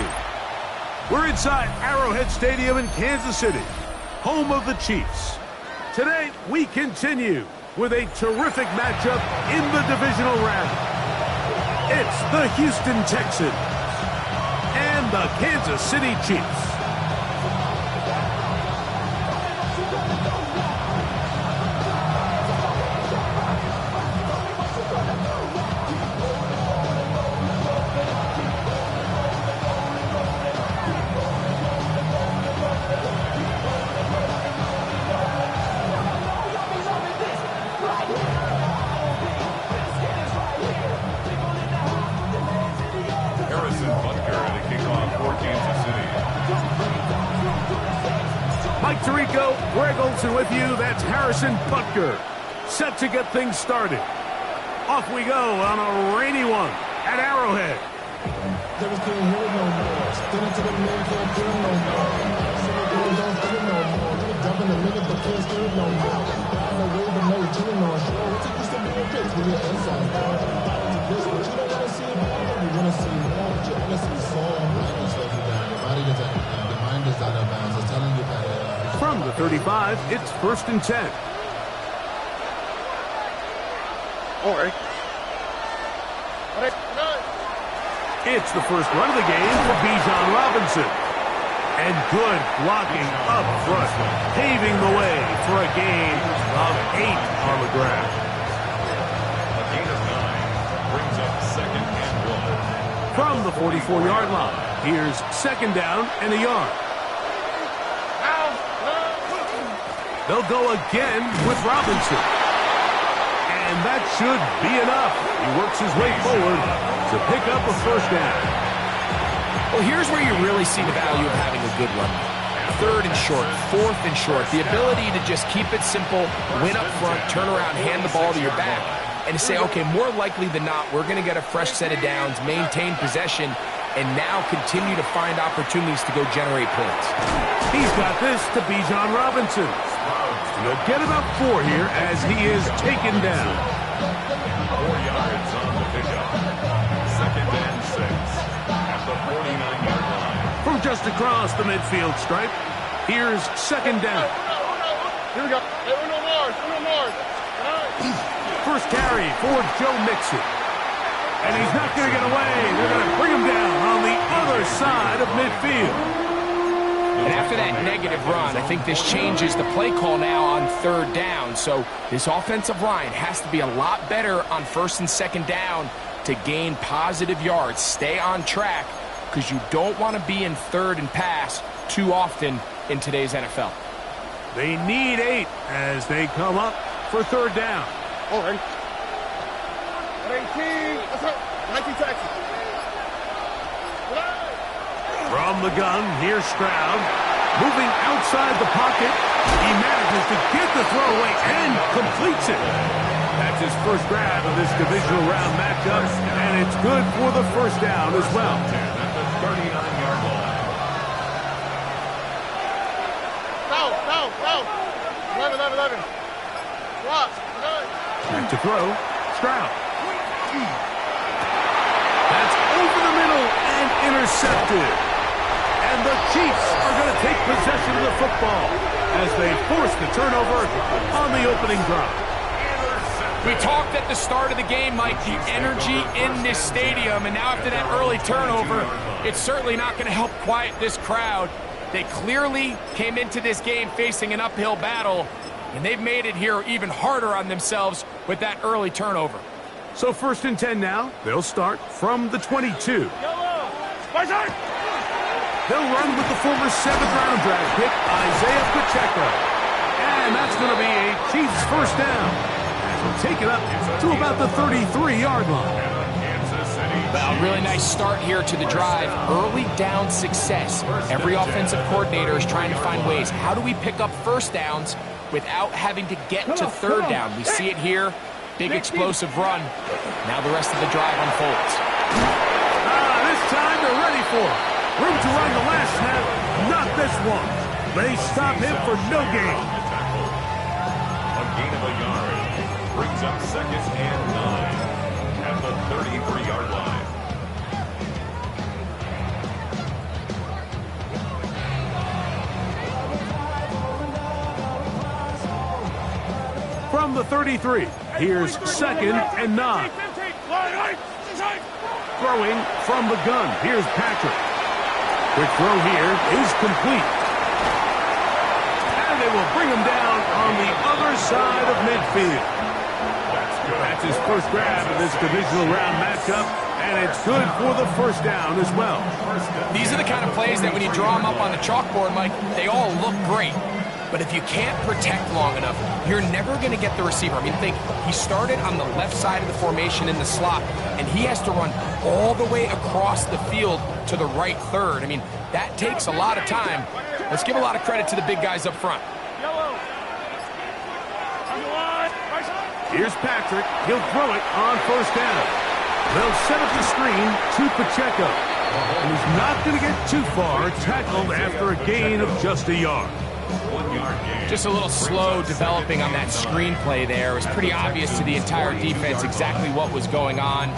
City. We're inside Arrowhead Stadium in Kansas City, home of the Chiefs. Today, we continue with a terrific matchup in the divisional round. It's the Houston Texans and the Kansas City Chiefs. With you, that's Harrison Butker, set to get things started. Off we go on a rainy one at Arrowhead. From the 35, it's 1st and 10. It's the first run of the game for Bijan Robinson. And good blocking up front, paving the way for a gain of 8 on the ground. A gain of 9 brings up 2nd and 1. From the 44-yard line, here's 2nd down and a yard. They'll go again with Robinson. And that should be enough. He works his way forward to pick up a 1st down. Well, here's where you really see the value of having a good run. 3rd and short, 4th and short. The ability to just keep it simple, win up front, turn around, hand the ball to your back, and to say, okay, more likely than not, we're going to get a fresh set of downs, maintain possession, and now continue to find opportunities to go generate points. He's got this to Bijan Robinson. He'll get about 4 here as he is taken down. 4 yards on the pickup. 2nd and 6 at the 49-yard line. From just across the midfield stripe, here's 2nd down. Here we go. Uno more. First carry for Joe Mixon. And he's not going to get away. They're going to bring him down on the other side of midfield. And after that negative run, I think this changes the play call now on 3rd down. So this offensive line has to be a lot better on 1st and 2nd down to gain positive yards. Stay on track because you don't want to be in 3rd and pass too often in today's NFL. They need 8 as they come up for 3rd down. All right. 18. Let's go. 19 Texans. From the gun, here's Stroud. Moving outside the pocket, he manages to get the throw away and completes it. That's his first grab of this divisional round matchup, and it's good for the 1st down as well. At the 39-yard line. Go. 11. Watch. Back to throw, Stroud. That's over the middle and intercepted. And the Chiefs are going to take possession of the football as they force the turnover on the opening drive. We talked at the start of the game, Mike, the energy in this stadium, and now after that early turnover, it's certainly not going to help quiet this crowd. They clearly came into this game facing an uphill battle, and they've made it here even harder on themselves with that early turnover. So 1st and 10 now. They'll start from the 22. They'll run with the former 7th-round draft pick, Isaiah Pacheco. And that's going to be a Chiefs 1st down. As we'll take it up to about the 33-yard line. Well, really nice start here to the drive. Early down success. Every offensive coordinator is trying to find ways. How do we pick up 1st downs without having to get to 3rd down? We see it here. Big explosive run. Now the rest of the drive unfolds. This time they're ready for it. Room to run the last snap, not this one. They stop him for no gain. A gain of a yard brings up 2nd and 9 at the 33-yard line. From the 33, here's 2nd and 9. Throwing from the gun, here's Patrick. Quick throw here is complete. And they will bring him down on the other side of midfield. That's his first grab in this divisional round matchup, and it's good for the first down as well. These are the kind of plays that when you draw them up on the chalkboard, Mike, they all look great. But if you can't protect long enough, you're never going to get the receiver. I mean, think, he started on the left side of the formation in the slot, and he has to run all the way across the field to the right third. I mean, that takes a lot of time. Let's give a lot of credit to the big guys up front. Here's Patrick. He'll throw it on first down. They'll set up the screen to Pacheco. And he's not going to get too far, tackled after a gain of just a yard. Just a little slow developing on that screenplay there. It was pretty obvious to the entire defense exactly what was going on.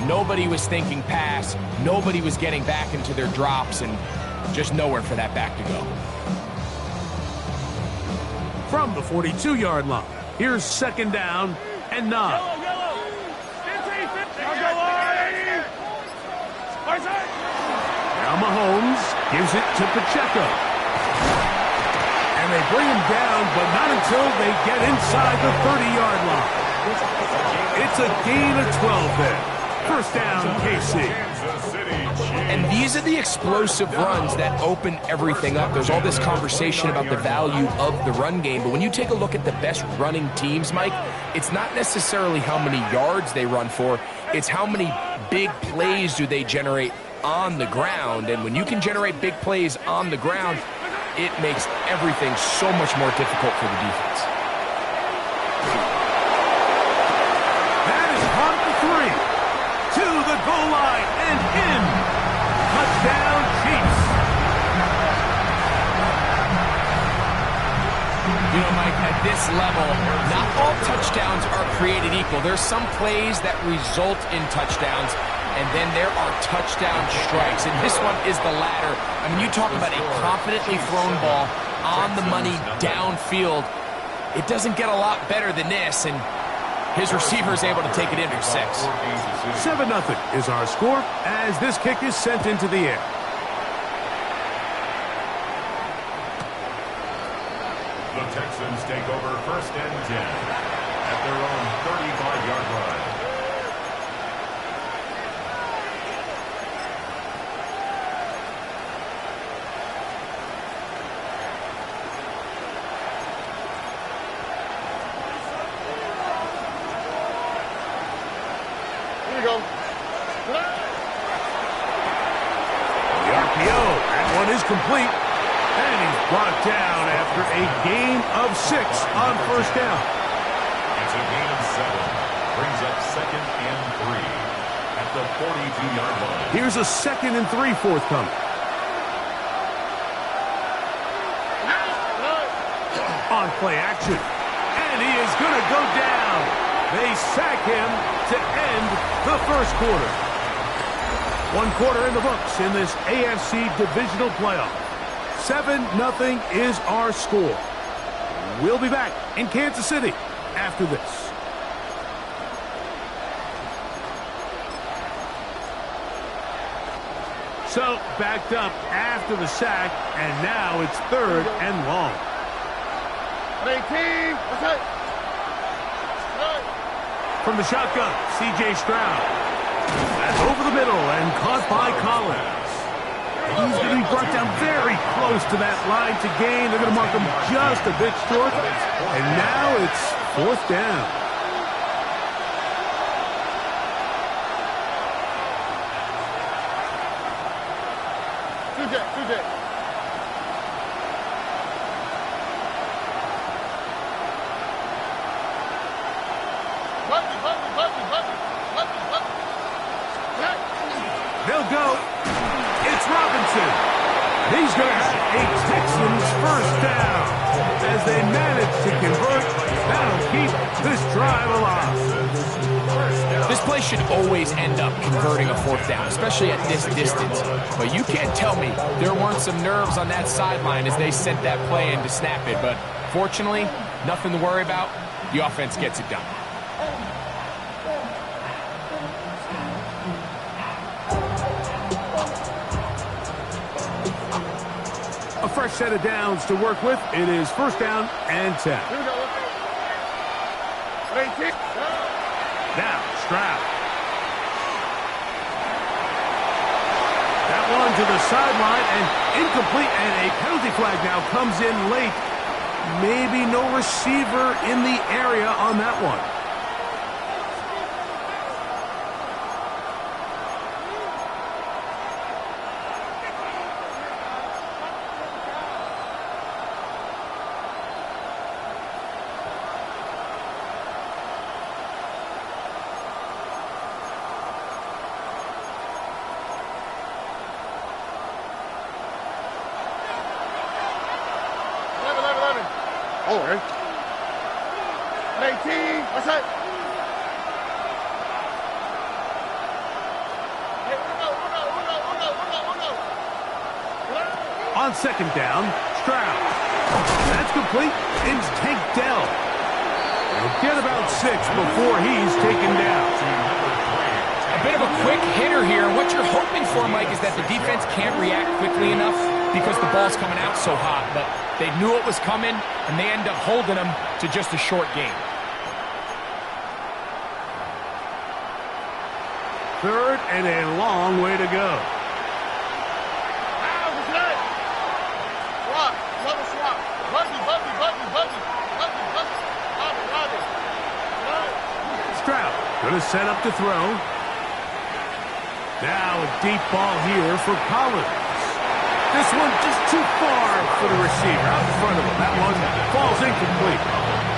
Nobody was thinking pass. Nobody was getting back into their drops, and just nowhere for that back to go. From the 42-yard line, here's 2nd down and 9. Now Mahomes gives it to Pacheco. And they bring him down, but not until they get inside the 30-yard line. It's a gain of 12 there. First down, KC. And these are the explosive runs that open everything up. There's all this conversation about the value of the run game, but when you take a look at the best running teams, Mike, it's not necessarily how many yards they run for, it's how many big plays do they generate on the ground. And when you can generate big plays on the ground, it makes everything so much more difficult for the defense. That is caught at the 3. To the goal line and in. Touchdown, Chiefs. You know, Mike, at this level, not all touchdowns are created equal. There's some plays that result in touchdowns, and then there are touchdown strikes, and this one is the latter. I mean, you talk about a confidently thrown ball on the money downfield. It doesn't get a lot better than this, and his receiver is able to take it in for 6. 7-0 is our score as this kick is sent into the air. The Texans take over 1st and 10 at their own 35-yard line. Go. The RPO, that one is complete. And he's brought down after a gain of 6 on first down. It's a gain of 7. Brings up 2nd and 3 at the 42-yard line. Here's a 2nd and 3 forthcoming. On play action. And he is going to go down. They sack him to end the first quarter. 1 quarter in the books in this AFC divisional playoff. 7-0 is our score. We'll be back in Kansas City after this. So, backed up after the sack, and now it's 3rd and long. 18. Okay. From the shotgun, C.J. Stroud. That's over the middle and caught by Collins. He's going to be brought down very close to that line to gain. They're going to mark him just a bit short. And now it's 4th down. TJ. They'll go. It's Robinson. He's going to have a Texans first down as they manage to convert. That'll keep this drive alive. This play should always end up converting a 4th down, especially at this distance. But you can't tell me there weren't some nerves on that sideline as they sent that play in to snap it. But fortunately, nothing to worry about. the offense gets it done. A fresh set of downs to work with. It is first down and 10. Here we go. Now, Stroud. That one to the sideline and incomplete, and a penalty flag now comes in late. Maybe no receiver in the area on that one. Oh, right. 18. What's that? On second down, Stroud. That's complete. It's Tank Dell. He'll get about 6 before he's taken down. A bit of a quick hitter here. What you're hoping for, Mike, is that the defense can't react quickly enough because the ball's coming out so hot. But they knew it was coming, and they end up holding them to just a short game. Third and a long way to go. Stroud going to set up to throw. Now a deep ball here for Collins. This one just too far for the receiver out in front of him. That one falls incomplete.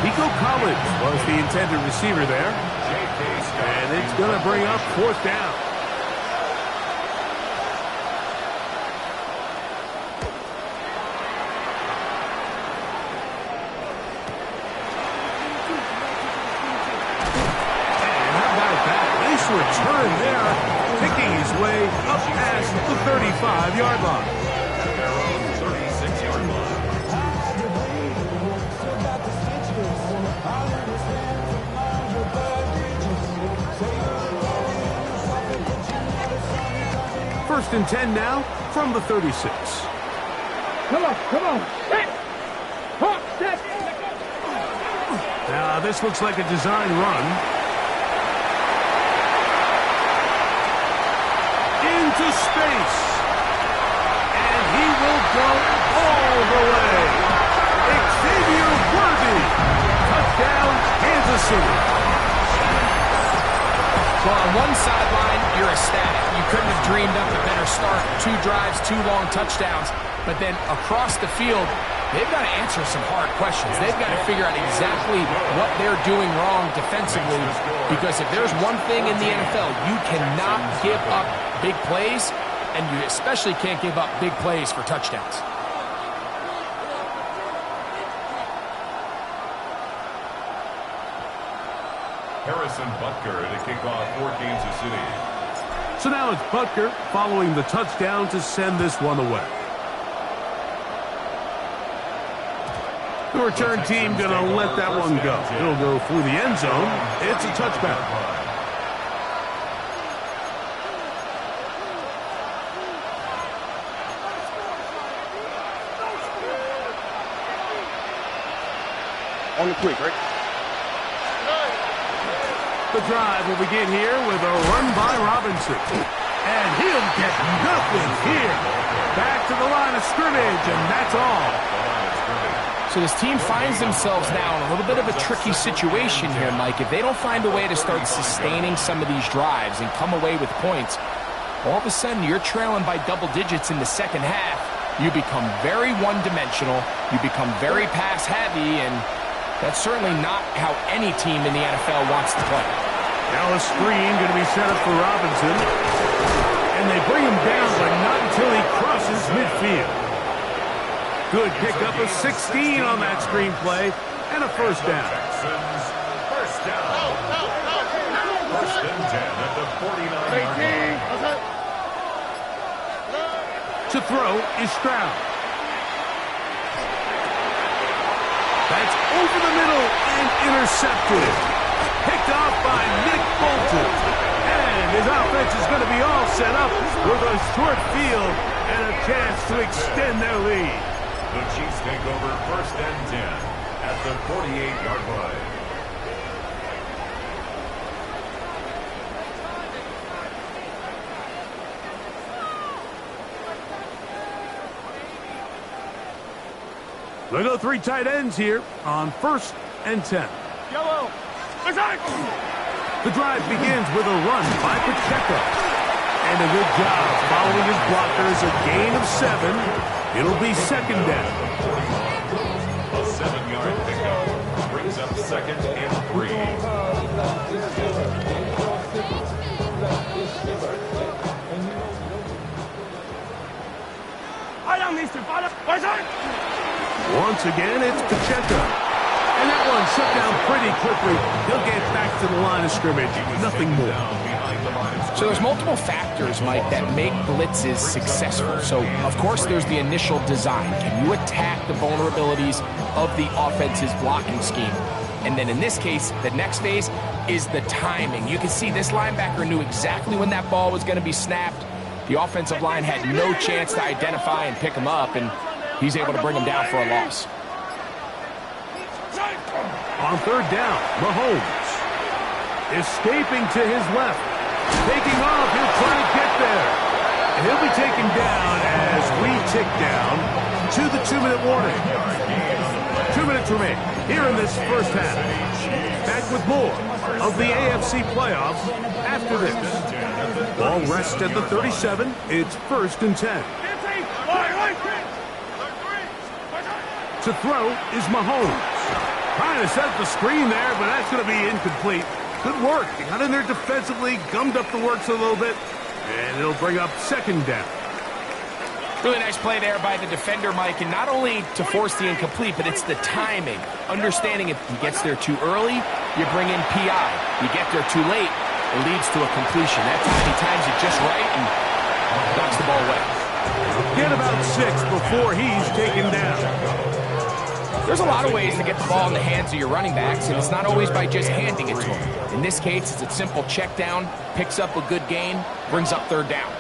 Nico Collins was the intended receiver there. And it's going to bring up fourth down. Return there, picking his way up past the 35-yard line. Their own 36-yard line. First and 10 now from the 36. Come on. Now this looks like a design run. Into space, and he will go all the way. Xavier Worthy, touchdown, Kansas City. Well, on one sideline, you're ecstatic. You couldn't have dreamed up a better start. 2 drives, 2 long touchdowns. But then across the field, they've got to answer some hard questions. They've got to figure out exactly what they're doing wrong defensively, because if there's one thing in the NFL, you cannot give up big plays, and you especially can't give up big plays for touchdowns. Harrison Butker to kick off for Kansas City. So now it's Butker following the touchdown to send this one away. The return team going to let that one go. It'll go through the end zone. It's a touchback. On the quick, right? The drive will begin here with a run by Robinson. And he'll get nothing here. Back to the line of scrimmage, and that's all. So this team finds themselves now in a little bit of a tricky situation here, Mike. If they don't find a way to start sustaining some of these drives and come away with points, all of a sudden you're trailing by double digits in the second half. You become very one-dimensional. You become very pass-heavy, and that's certainly not how any team in the NFL wants to play. Now a screen going to be set up for Robinson. And they bring him down, but not until he crosses midfield. Good pickup of 16 on that screen play, and a first down. Texans, first down. First and 10 at the 49-yard line. To throw is Stroud. That's over the middle and intercepted. Picked off by Nick Bolton. And his offense is going to be all set up with a short field and a chance to extend their lead. The Chiefs take over 1st and 10 at the 48-yard line. They go 3 tight ends here on 1st and 10. Yellow. The drive begins with a run by Pacheco. And a good job following his blockers, a gain of 7. It'll be 2nd down. A 7-yard pickup brings up 2nd and 3. Once again, it's Pacheco. And that one shut down pretty quickly. He'll get back to the line of scrimmage. Nothing more. So there's multiple factors, Mike, that make blitzes successful. So, of course, there's the initial design. Can you attack the vulnerabilities of the offense's blocking scheme? And then in this case, the next phase is the timing. You can see this linebacker knew exactly when that ball was going to be snapped. The offensive line had no chance to identify and pick him up, and he's able to bring him down for a loss. On 3rd down, Mahomes. Escaping to his left. Taking off, he'll try to get there. And he'll be taken down as we tick down to the 2-minute warning. 2 minutes remain here in this first half. Back with more of the AFC playoffs after this. Ball rests at the 37. It's 1st and 10. To throw is Mahomes. Trying to set up the screen there, but that's going to be incomplete. Good work. They got in there defensively, gummed up the works a little bit, and it'll bring up 2nd down. Really nice play there by the defender, Mike, and not only to force the incomplete, but it's the timing. Understanding if he gets there too early, you bring in PI. You get there too late, it leads to a completion. That time he times it just right and knocks the ball away. Get about 6 before he's taken down. There's a lot of ways to get the ball in the hands of your running backs, and it's not always by just handing it to them. In this case, it's a simple check down, picks up a good gain, brings up 3rd down.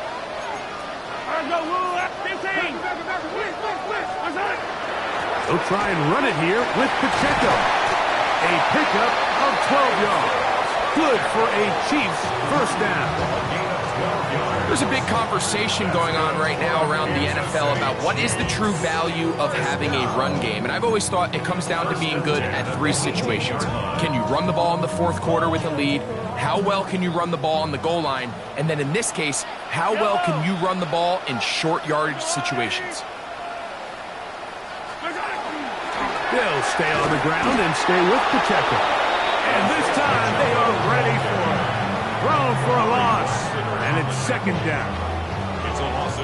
He'll try and run it here with Pacheco. A pickup of 12 yards. Good for a Chiefs 1st down. There's a big conversation going on right now around the NFL about what is the true value of having a run game. And I've always thought it comes down to being good at 3 situations. Can you run the ball in the 4th quarter with a lead? How well can you run the ball on the goal line? And then in this case, how well can you run the ball in short yardage situations? They'll stay on the ground and stay with Pacheco. And this time they are ready for it. Thrown for a loss. And it's 2nd down.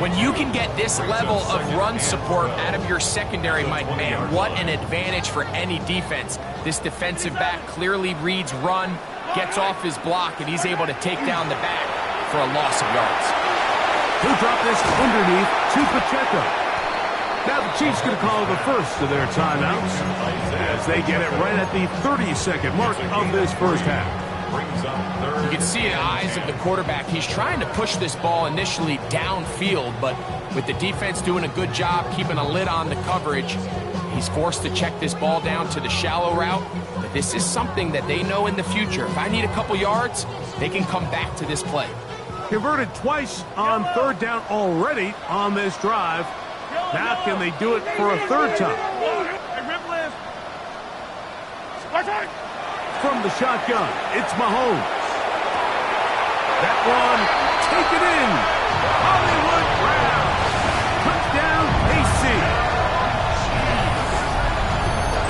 When you can get this level of run support out of your secondary, Mike, man, what an advantage for any defense. This defensive back clearly reads run, gets off his block, and he's able to take down the back for a loss of yards. He'll drop this underneath to Pacheco. Now the Chiefs going to call the first of their timeouts as they get it right at the 30-second mark of this first half. You can see the eyes of the quarterback. He's trying to push this ball initially downfield, but with the defense doing a good job keeping a lid on the coverage, he's forced to check this ball down to the shallow route. But this is something that they know in the future. If I need a couple yards, they can come back to this play. Converted twice on 3rd down already on this drive. Now can they do it for a 3rd time? From the shotgun, it's Mahomes. That one, take it in. Hollywood Brown. Touchdown, KC.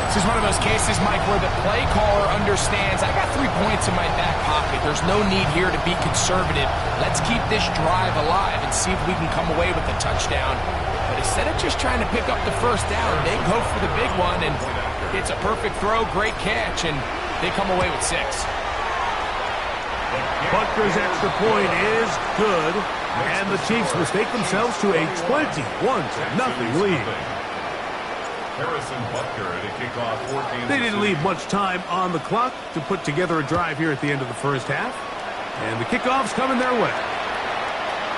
This is one of those cases, Mike, where the play caller understands, I got 3 points in my back pocket. There's no need here to be conservative. Let's keep this drive alive and see if we can come away with a touchdown. But instead of just trying to pick up the 1st down, they go for the big one, and it's a perfect throw, great catch, and they come away with 6. Butker's extra point is good, and the Chiefs mistake themselves to a 21-0 lead. Harrison Butker to kick off for Kansas City. They didn't leave much time on the clock to put together a drive here at the end of the first half. And the kickoff's coming their way.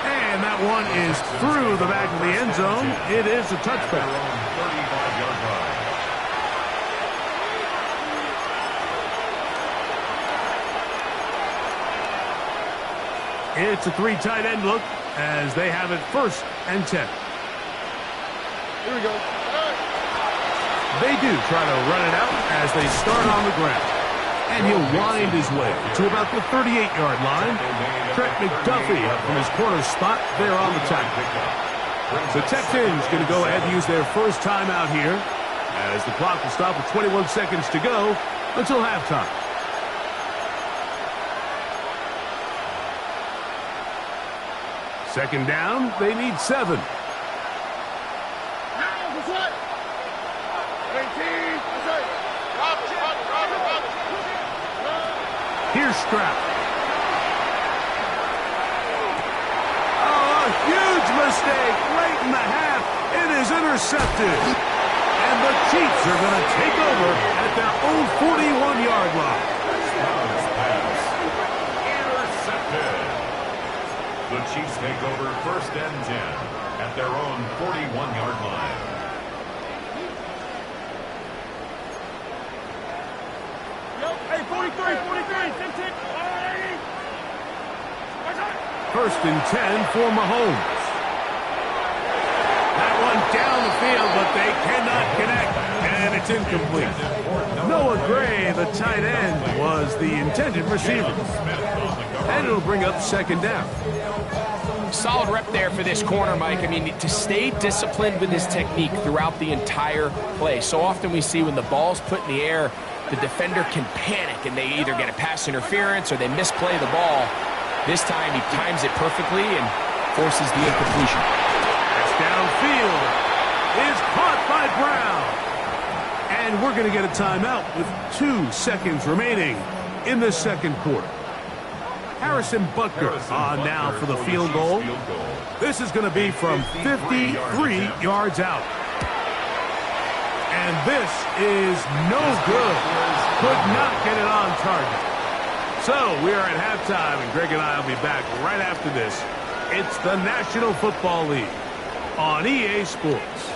And that one is through the back of the end zone. It is a touchback. 35-yard line. It's a 3 tight end look as they have it 1st and 10. Here we go. They do try to run it out as they start on the ground. And he'll wind his way to about the 38-yard line. Trent McDuffie from his corner spot there on the tackle. The Texans going to go ahead and use their first timeout here as the clock will stop with 21 seconds to go until halftime. Second down, they need 7. Here's Stroud. Oh, a huge mistake late in the half. It is intercepted. And the Chiefs are going to take over at their own 41-yard line. Pass. Intercepted. The Chiefs take over 1st and 10 at their own 41-yard line. Hey, 43, 15. 1st and 10 for Mahomes. That one down the field, but they cannot connect, and it's incomplete. Noah Gray, the tight end, was the intended receiver. And it'll bring up 2nd down. Solid rep there for this corner, Mike. I mean, to stay disciplined with his technique throughout the entire play. So often we see when the ball's put in the air, the defender can panic, and they either get a pass interference or they misplay the ball. This time he times it perfectly and forces the incompletion. That's downfield. Is caught by Brown. And we're going to get a timeout with 2 seconds remaining in the 2nd quarter. Harrison Butker on now for the field goal. This is going to be from 53 yards out. And this is no good. Could not get it on target. So we are at halftime, and Greg and I will be back right after this. It's the National Football League on EA Sports.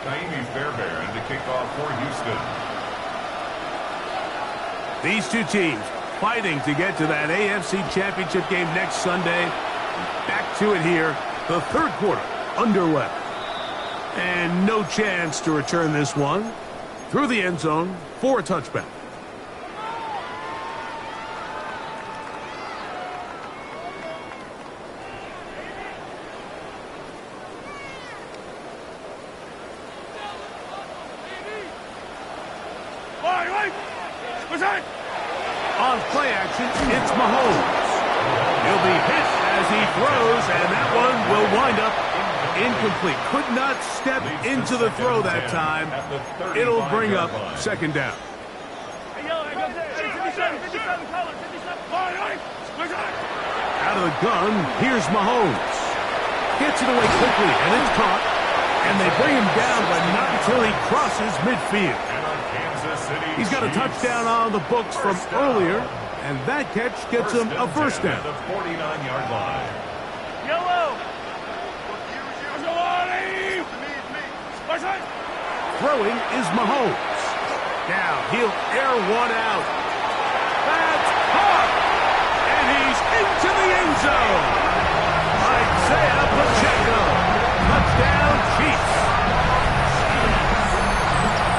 Naimi Fairbairn to kick off for Houston. These two teams fighting to get to that AFC Championship game next Sunday. Back to it here, the 3rd quarter underway. And no chance to return this one through the end zone for a touchback. On play action, it's Mahomes. He'll be hit as he throws, and that one will wind up incomplete. Could not step into the throw that time. It'll bring up 2nd down. Out of the gun, here's Mahomes. Gets it away quickly, and it's caught. And they bring him down, but not until he crosses midfield. He's got a touchdown on the books from earlier, and that catch gets him a 1st down. The 49-yard line. Throwing is Mahomes. Now he'll air one out. That's caught! And he's into the end zone. Isaiah Pacheco. Touchdown, Chiefs.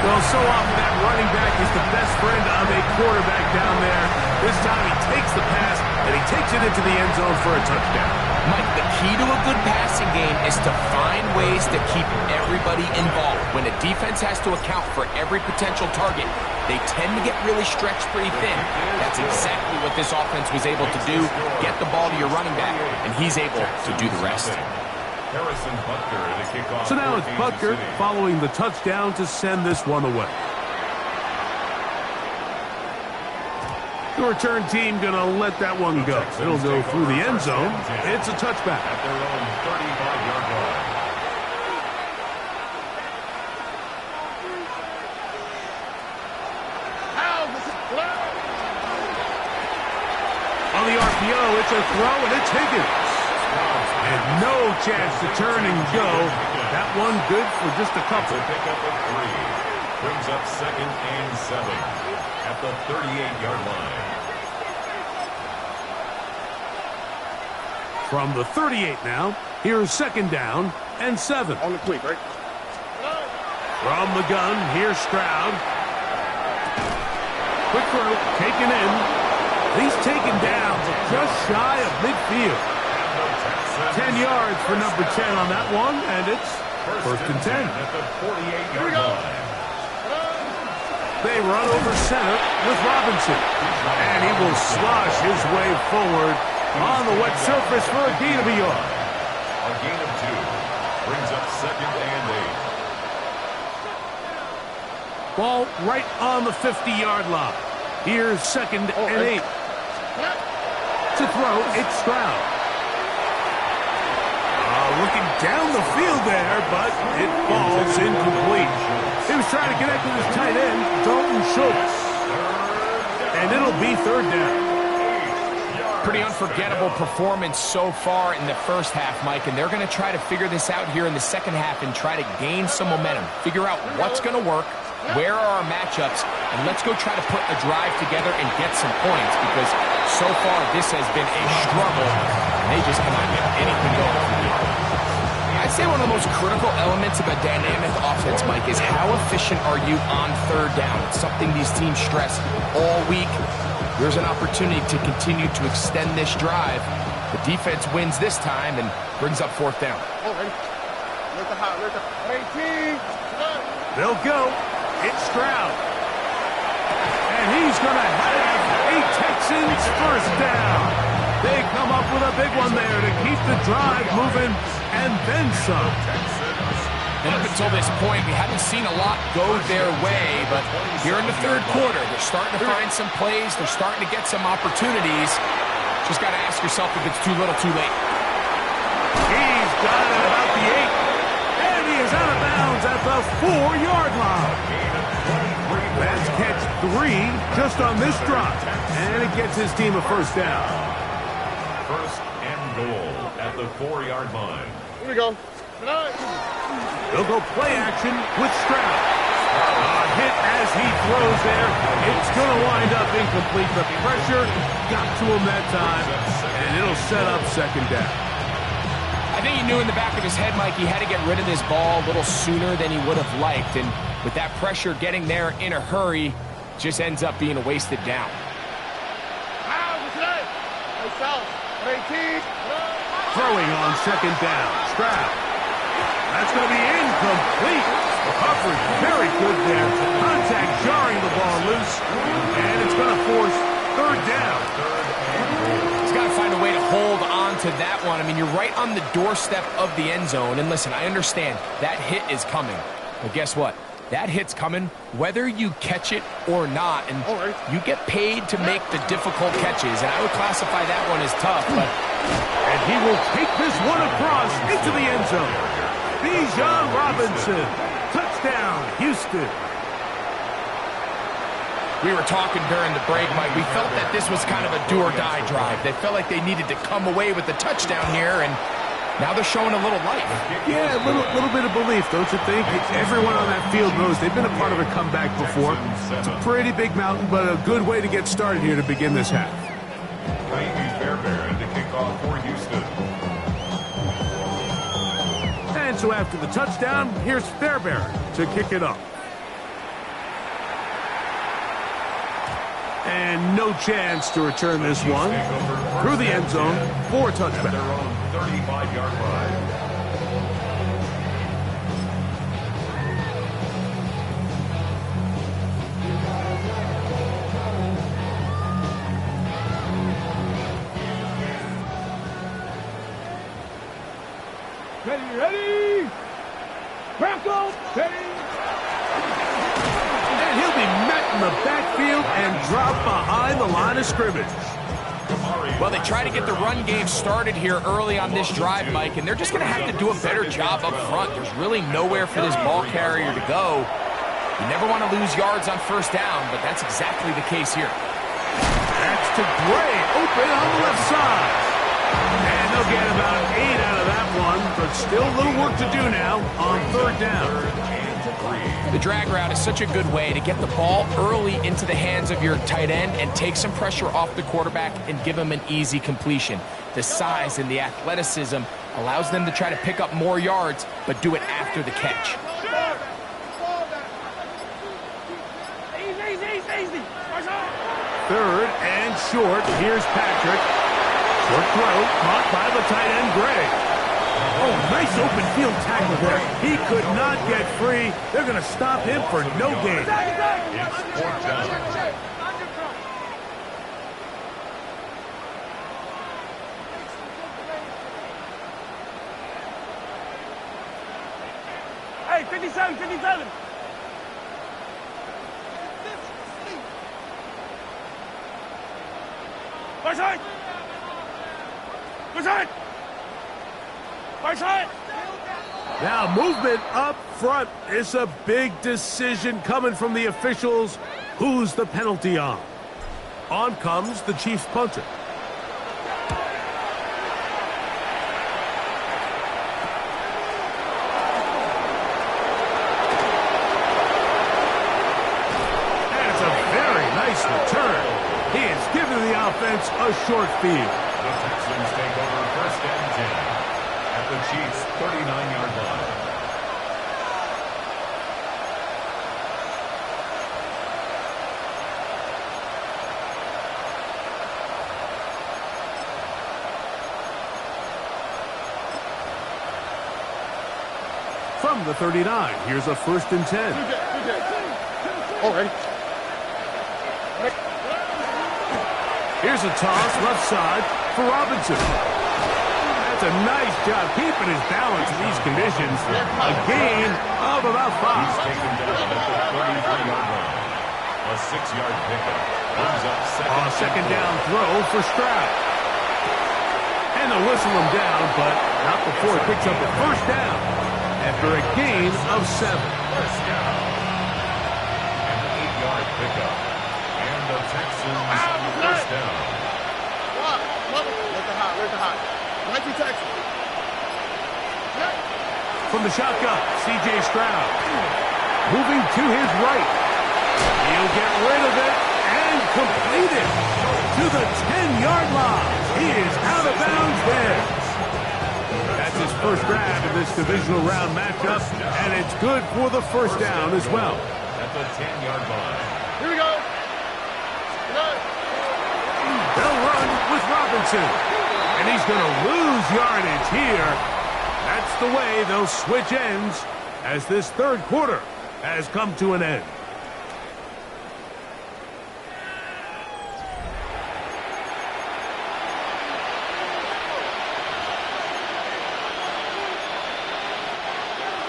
Well, so often that running back is the best friend of a quarterback down there. This time he takes the pass, and he takes it into the end zone for a touchdown. Mike, the key to a good passing game is to find ways to keep everybody involved. When a defense has to account for every potential target, they tend to get really stretched pretty thin. That's exactly what this offense was able to do. Get the ball to your running back, and he's able to do the rest. Harrison Butker to kick off. So now it's Butker following the touchdown to send this one away. The return team going to let that one go. It'll go through the end zone. It's a touchback. At their own 35-yard line. to throw, and it's Higgins. And no chance to turn and go. That one good for just a couple. A pickup of 3. Brings up 2nd and 7 at the 38-yard line. From the 38 now, here's 2nd down and 7. On the quick, right? From the gun, here's Stroud. Quick throw, taken in. He's taken down, but just shy of midfield. 10 yards for number 10 on that one, and it's 1st and 10. At the 48-yard line. They run over center with Robinson. And he will slosh his way forward on the wet surface for a gain of a yard. A gain of 2. Brings up 2nd and 8. Ball right on the 50-yard line. Here's 2nd and 8. To throw, it's Stroud. Looking down the field there, but it falls incomplete. He was trying to connect with his tight end, Dalton Schultz. And it'll be 3rd down. Pretty unforgettable performance so far in the first half, Mike, and they're going to try to figure this out here in the second half and try to gain some momentum. Figure out what's going to work, where are our matchups, and let's go try to put a drive together and get some points, because so far this has been a struggle, and they just cannot get anything going from here. I'd say one of the most critical elements of a dynamic offense, Mike, is how efficient are you on 3rd down. It's something these teams stress all week. There's an opportunity to continue to extend this drive. The defense wins this time and brings up 4th down. They'll go. It's Stroud. And he's going to have a Texans 1st down. They come up with a big one there to keep the drive moving, and then some. And up until this point, we haven't seen a lot go their way, but here in the 3rd quarter, they're starting to find some plays. They're starting to get some opportunities. Just got to ask yourself if it's too little, too late. He's got it about the 8, and he is out of bounds at the 4-yard line. That's catch 3 just on this drive, and it gets his team a 1st down. 1st and goal at the 4-yard line. Here we go. They'll go play action with Stroud. A hit as he throws there. It's going to wind up incomplete. The pressure got to him that time, and it'll set up 2nd down. I think he knew in the back of his head, Mike, he had to get rid of this ball a little sooner than he would have liked. And with that pressure getting there in a hurry, just ends up being a wasted down. Throwing on 2nd down. Stroud. That's going to be incomplete. Coverage very good there. Contact jarring the ball loose. And it's going to force 3rd down. He's got to find a way to hold on to that one. I mean, you're right on the doorstep of the end zone. And listen, I understand that hit is coming. But guess what? That hit's coming whether you catch it or not. And you get paid to make the difficult catches. And I would classify that one as tough. And he will take this one across into the end zone. Bijan Robinson. Touchdown, Houston. We were talking during the break, Mike. We felt that this was kind of a do-or-die drive. They felt like they needed to come away with the touchdown here, and now they're showing a little life. Yeah, a little bit of belief, don't you think? Everyone on that field knows they've been a part of a comeback before. It's a pretty big mountain, but a good way to get started here to begin this half. Fairbairn to kick off for Houston. And so after the touchdown, here's Fairbairn to kick it up. And no chance to return this one through the end zone for a touchback. Their own 35-yard line. Ready? Crackle, ready. And he'll be met in the backfield and dropped behind the line of scrimmage. Well, they try to get the run game started here early on this drive, Mike, and they're just going to have to do a better job up front. There's really nowhere for this ball carrier to go. You never want to lose yards on 1st down, but that's exactly the case here. That's to Gray, open on the left side. And they'll get about 8 out of that one, but still a little work to do now on third down. The drag route is such a good way to get the ball early into the hands of your tight end and take some pressure off the quarterback and give him an easy completion. The size and the athleticism allows them to try to pick up more yards, but do it after the catch. Third and short. Here's Patrick. Short throw, caught by the tight end, Gray. Oh, nice open field tackle there. He could not get free. They're going to stop him for no gain. It's fourth down. Hey, 57, 57. Right side. Right side. Right side. Now movement up front. It's a big decision coming from the officials. Who's the penalty on? On comes the Chiefs punter. And it's a very nice return. He has given the offense a short field. The Texans take over first and 10 at the Chiefs' 39-yard line. From the 39, here's a first and 10. All ready. Here's a toss left side for Robinson. That's a nice job keeping his balance in these conditions. A gain of about 5. He's taken down at the 33-yard line. A 6-yard pickup. Brings up Second down throw for Stroud. And they'll whistle him down, but not before it picks up a first down after a gain of 7. First down. An 8-yard pickup. And the Texans first down. Where's the hot? 19 Texans. From the shotgun, C.J. Stroud. Moving to his right. He'll get rid of it and complete it to the 10-yard line. He is out of bounds there. That's his first grab in this divisional round matchup, and it's good for the first down as well. At the 10-yard line. Here we go. They'll run with Robinson, and he's going to lose yardage here. That's the way they'll switch ends as this third quarter has come to an end.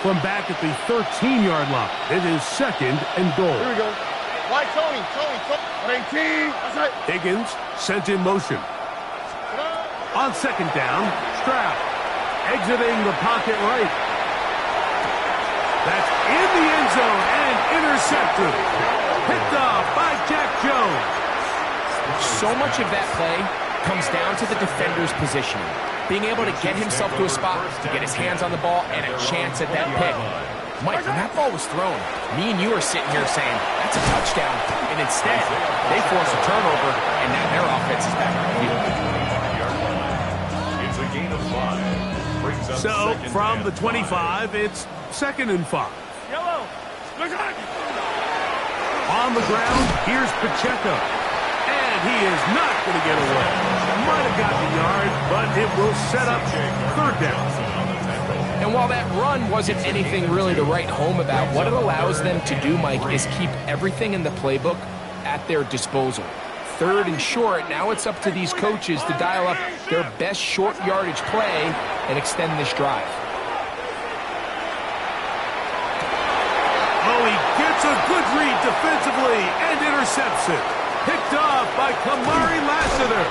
From back at the 13-yard line, it is second and goal. Here we go. Why Tony? 18. That's right. Higgins sent in motion. On second down, Stroud exiting the pocket right. That's in the end zone and intercepted. Picked off by Jack Jones. So much of that play comes down to the defender's positioning. Being able to get himself to a spot, to get his hands on the ball, and a chance at that pick. Mike, when that ball was thrown, me and you are sitting here saying, that's a touchdown. And instead, they force a turnover, and now their offense is back on the field. It's a gain of 5. Brings up So, second from down. the 25, it's second and 5. Yellow. Look at On the ground, here's Pacheco. And he is not going to get away. Might have got the yard, but it will set up third down. And while that run wasn't anything really to write home about, what it allows them to do, Mike, is keep everything in the playbook at their disposal. Third and short, now it's up to these coaches to dial up their best short yardage play and extend this drive. Oh, he gets a good read defensively and intercepts it. Picked off by Kamari Lassiter.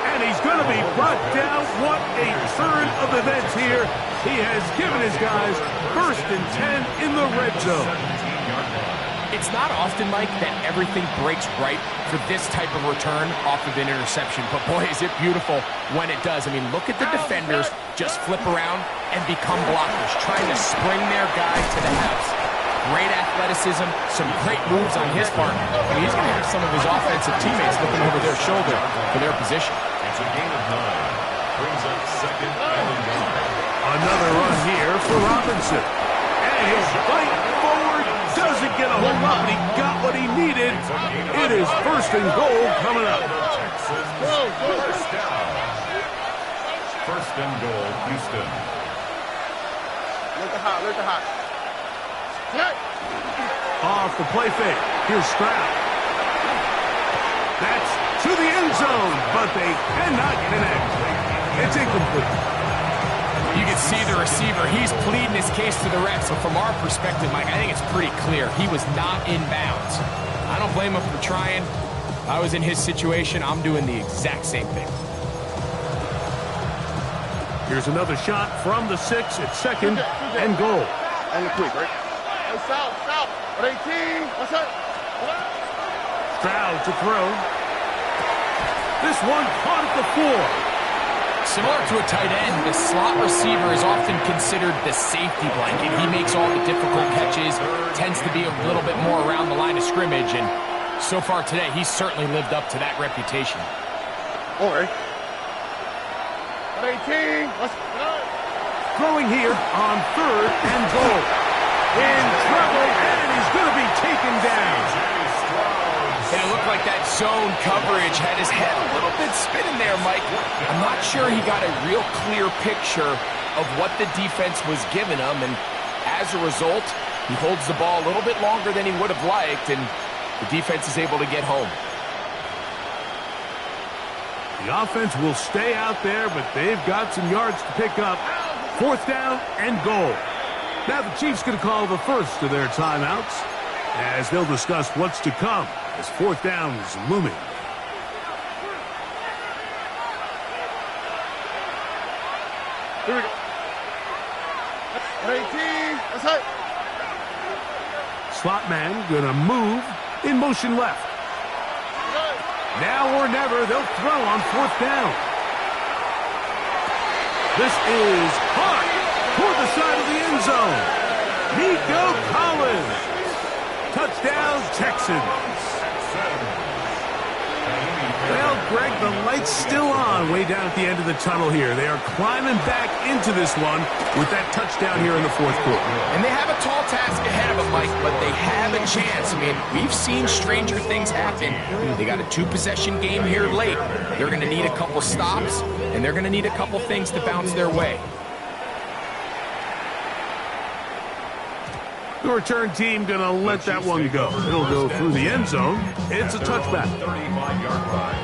And he's going to be brought down. What a turn of events here. He has given his guys first and 10 in the red zone. 17-yard line. It's not often, Mike, that everything breaks right for this type of return off of an interception. But, boy, is it beautiful when it does. I mean, look at the defenders just flip around and become blockers, trying to spring their guy to the house. Great athleticism, some great moves on his part. I mean, he's going to have some of his offensive teammates looking over their shoulder for their position. It's a gain of 9. Brings up second and 9. Another run here for Robinson. And he'll fight forward. Doesn't get a whole lot, but he got what he needed. It is first and goal coming up. Texans first down. First and goal, Houston. Look at hot, look at hot. Off the play fake. Here's Stroud. That's to the end zone, but they cannot connect. It's incomplete. You can see the receiver. He's pleading his case to the refs. So from our perspective, Mike, I think it's pretty clear. He was not in bounds. I don't blame him for trying. If I was in his situation, I'm doing the exact same thing. Here's another shot from the 6 at second and goal. And quick, right? Hey, south. 18. What's up? Stroud to throw. This one caught at the 4. Similar to a tight end, the slot receiver is often considered the safety blanket. He makes all the difficult catches, tends to be a little bit more around the line of scrimmage, and so far today, he's certainly lived up to that reputation. All right. 18. What's up? Throwing here on third and goal. In trouble, and he's going to be taken down. And it looked like that zone coverage had his head a little bit spinning there, Mike. I'm not sure he got a real clear picture of what the defense was giving him, and as a result, he holds the ball a little bit longer than he would have liked, and the defense is able to get home. The offense will stay out there, but they've got some yards to pick up. Fourth down and goal. Now the Chiefs going to call the first of their timeouts as they'll discuss what's to come as fourth down is looming. Here we go. 18. What's up? Slot man going to move in motion left. Now or never, they'll throw on fourth down. This is hot toward the side of the end zone. Nico Collins. Touchdown, Texans. Well, Greg, the light's still on way down at the end of the tunnel here. They are climbing back into this one with that touchdown here in the fourth quarter. And they have a tall task ahead of them, Mike, but they have a chance. I mean, we've seen stranger things happen. They got a 2-possession game here late. They're going to need a couple stops, and they're going to need a couple things to bounce their way. The return team going to let that one go. It'll go through the end zone. It's a touchback. 35-yard line.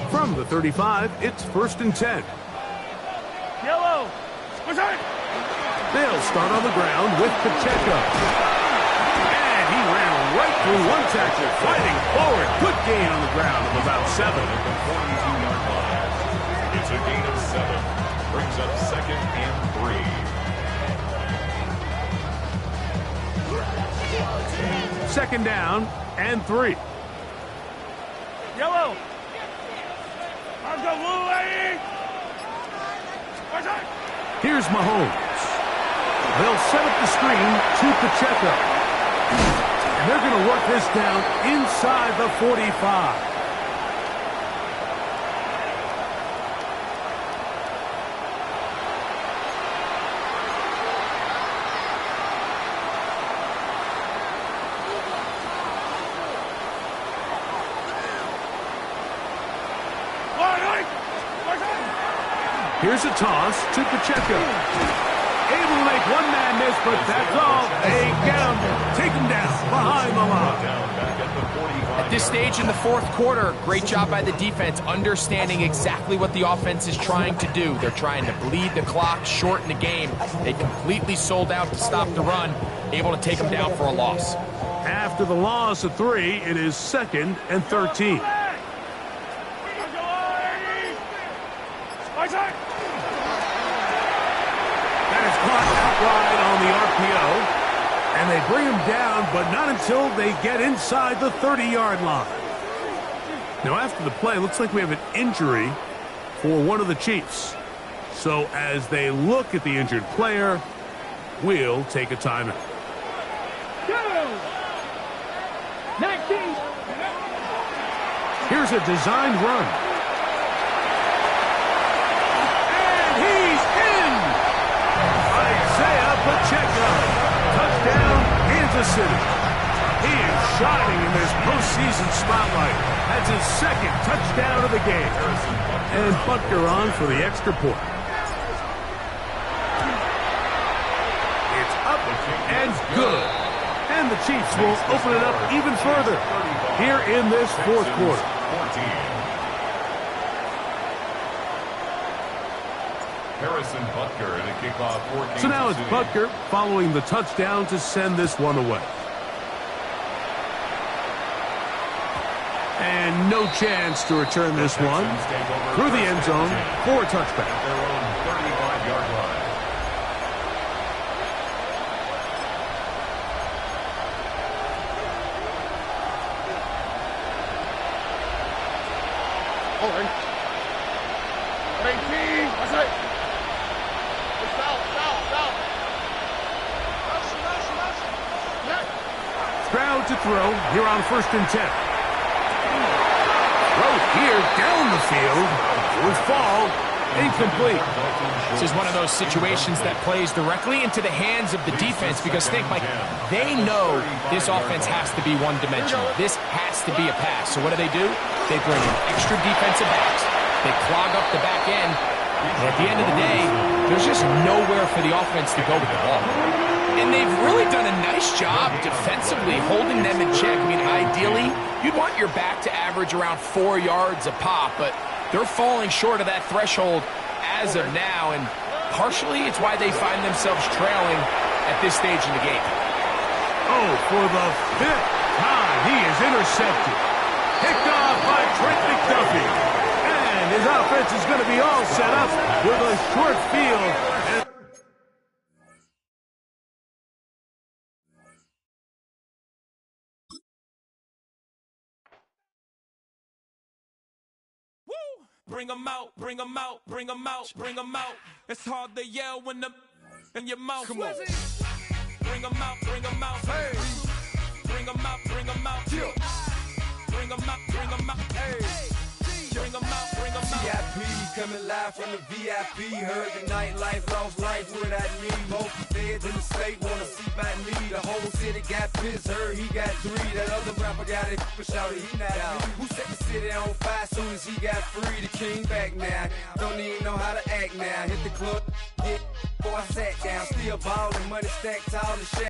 From the 35, it's first and 10. Yellow. What's up? They'll start on the ground with Pacheco. And he ran right through one tackle, fighting forward. Good gain on the ground of about 7. The 42-yard line. It's a gain of 7. Brings up second and 3. Second down and 3. Yellow. Let's go, blue lady. What's up? Here's Mahomes. They'll set up the screen to Pacheco. And they're going to work this down inside the 45. Here's a toss to Pacheco. Able to make one man miss, but that's all. They get him. Take him down behind the line. At this stage in the fourth quarter, great job by the defense, understanding exactly what the offense is trying to do. They're trying to bleed the clock, shorten the game. They completely sold out to stop the run, able to take them down for a loss. After the loss of 3, it is second and 13. And they bring him down, but not until they get inside the 30-yard line. Now, after the play, looks like we have an injury for one of the Chiefs. So as they look at the injured player, we'll take a timeout. 19. Here's a designed run. And he's in! Isaiah Pacheco. Touchdown, Kansas City. He is shining in this postseason spotlight. That's his second touchdown of the game. And Butker on for the extra point. It's up and good. And the Chiefs will open it up even further here in this fourth quarter. Harrison Butker in a kickoff for Kansas So now it's City. Butker following the touchdown to send this one away. And no chance to return this one through the end zone for a touchback. Their own 35-yard line. Oh, 18. That's it. It's foul. Stroud to throw here on 1st and 10. Throw here down the field. Will fall. Incomplete. This is one of those situations that plays directly into the hands of the defense because, think, Mike, they know this offense has to be one-dimensional. This has to be a pass. So what do? They bring in extra defensive backs. They clog up the back end. And at the end of the day, there's just nowhere for the offense to go with the ball. And they've really done a nice job defensively holding them in check. I mean, ideally, you'd want your back to average around 4 yards a pop, but they're falling short of that threshold as of now, and partially it's why they find themselves trailing at this stage in the game. Oh, for the 5th time, he is intercepted. Picked off by Trent McDuffie. And his offense is going to be all set up with a short field. Bring 'em out, bring 'em out, bring 'em out, bring 'em out. It's hard to yell when the in your mouth. Come on. Bring 'em out, bring 'em out. Hey. Bring 'em out, bring 'em out. Yeah. Bring 'em out, bring 'em out. Hey. Bring 'em out, bring 'em out. VIP coming live from the VIP. Heard the nightlife, lost life without me. Most feds in the state wanna see by me. The whole city got pissed, heard he got 3. That other rapper got it, but shouted he not out. Who set the city on fire soon as he got free? The king back now, don't even know how to act now. Hit the club, get before I sat down. Still ballin', money stacked tall and shit.